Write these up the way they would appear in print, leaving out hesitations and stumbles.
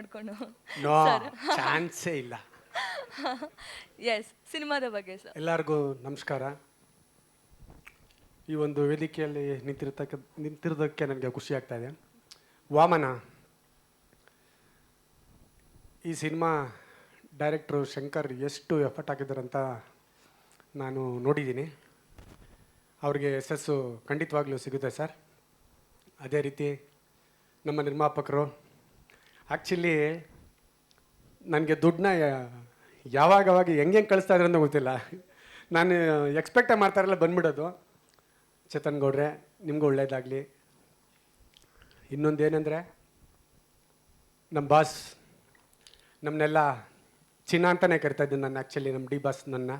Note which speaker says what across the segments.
Speaker 1: ನೋಡ್ಕೊಂಡು
Speaker 2: no
Speaker 1: sir
Speaker 2: ಚಾನ್ಸೇ ಇಲ್ಲ.
Speaker 1: ಎಸ್ ಸಿನಿಮಾದ ಬಗ್ಗೆ ಸರ್.
Speaker 2: ಎಲ್ಲರಿಗೂ ನಮಸ್ಕಾರ. ಈ ಒಂದು ವೇದಿಕೆಯಲ್ಲಿ ನಿಂತಿರೋದಕ್ಕೆ ನನಗೆ ಖುಷಿ ಆಗ್ತಾ ಇದೆ. ವಾಮನ ಈ ಸಿನಿಮಾ ಡೈರೆಕ್ಟ್ರು ಶಂಕರ್ ಎಷ್ಟು ಎಫರ್ಟ್ ಹಾಕಿದ್ದಾರೆ ಅಂತ ನಾನು ನೋಡಿದ್ದೀನಿ. ಅವ್ರಿಗೆ ಯಶಸ್ಸು ಖಂಡಿತವಾಗ್ಲೂ ಸಿಗುತ್ತೆ ಸರ್. ಅದೇ ರೀತಿ ನಮ್ಮ ನಿರ್ಮಾಪಕರು ಆ್ಯಕ್ಚುಲಿ ನನಗೆ ದುಡ್ಡನ್ನ ಯಾವಾಗ ಹೆಂಗೆ ಕಳಿಸ್ತಾ ಇದ್ರು ಅಂತ ಗೊತ್ತಿಲ್ಲ. ನಾನು ಎಕ್ಸ್ಪೆಕ್ಟೇ ಮಾಡ್ತಾರಲ್ಲ ಬಂದ್ಬಿಡೋದು. ಚೇತನ್ ಗೌಡ್ರೆ ನಿಮಗೂ ಒಳ್ಳೇದಾಗಲಿ. ಇನ್ನೊಂದೇನೆಂದರೆ ನಮ್ಮ ಬಾಸ್ ನಮ್ಮನ್ನೆಲ್ಲ ಚಿನ್ನ ಅಂತಲೇ ಕರಿತಾ ಇದ್ದೀನಿ ನಾನು. ಆ್ಯಕ್ಚುಲಿ ನಮ್ಮ ಡಿ ಬಾಸ್ ನನ್ನ,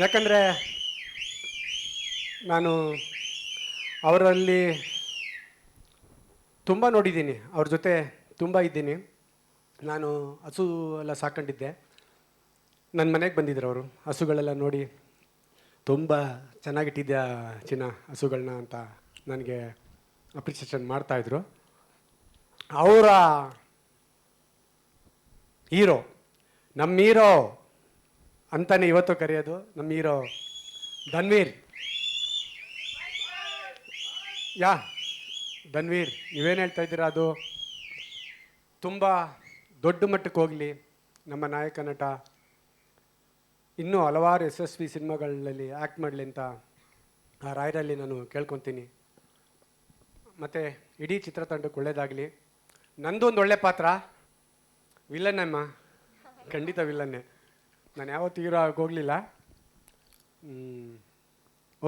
Speaker 2: ಯಾಕಂದರೆ ನಾನು ಅವರಲ್ಲಿ ತುಂಬ ನೋಡಿದ್ದೀನಿ, ಅವ್ರ ಜೊತೆ ತುಂಬ ಇದ್ದೀನಿ. ನಾನು ಹಸು ಎಲ್ಲ ಸಾಕೊಂಡಿದ್ದೆ. ನನ್ನ ಮನೆಗೆ ಬಂದಿದ್ದರು ಅವರು. ಹಸುಗಳೆಲ್ಲ ನೋಡಿ ತುಂಬ ಚೆನ್ನಾಗಿಟ್ಟಿದ್ಯಾ ಚಿನ್ನ ಹಸುಗಳನ್ನ ಅಂತ ನನಗೆ ಅಪ್ರಿಸಿಯೇಷನ್ ಮಾಡ್ತಾಯಿದ್ರು. ಅವರ ಹೀರೋ, ನಮ್ಮ ಹೀರೋ ಅಂತಲೇ ಇವತ್ತು ಕರೆಯೋದು, ನಮ್ಮ ಹೀರೋ ಧನ್ವೀರ್. ಧನ್ವೀರ್, ನೀವೇನು ಹೇಳ್ತಾ ಇದ್ದೀರಾ ಅದು ತುಂಬ ದೊಡ್ಡ ಮಟ್ಟಕ್ಕೆ ಹೋಗಲಿ. ನಮ್ಮ ನಾಯಕ ನಟ ಇನ್ನೂ ಹಲವಾರು ಯಶಸ್ವಿ ಸಿನಿಮಾಗಳಲ್ಲಿ ಆ್ಯಕ್ಟ್ ಮಾಡಲಿ ಅಂತ ಆ ರಾಯರಲ್ಲಿ ನಾನು ಕೇಳ್ಕೊತೀನಿ. ಮತ್ತು ಇಡೀ ಚಿತ್ರತಂಡಕ್ಕೆ ಒಳ್ಳೆಯದಾಗಲಿ. ನಂದು ಒಂದು ಒಳ್ಳೆ ಪಾತ್ರ, ವಿಲ್ಲನ್ನಮ್ಮ, ಖಂಡಿತ ವಿಲ್ಲನ್ನೇ. ನಾನು ಯಾವತ್ತೂ ಹೀರೋ ಆಗೋಗಲಿಲ್ಲ.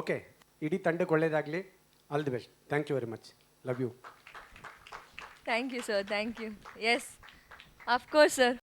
Speaker 2: ಓಕೆ, ಇಡೀ ತಂಡಕ್ಕೆ ಒಳ್ಳೆಯದಾಗಲಿ. All the best. Thank you very much. Love you.
Speaker 1: Thank you sir, thank you. Yes, of course sir.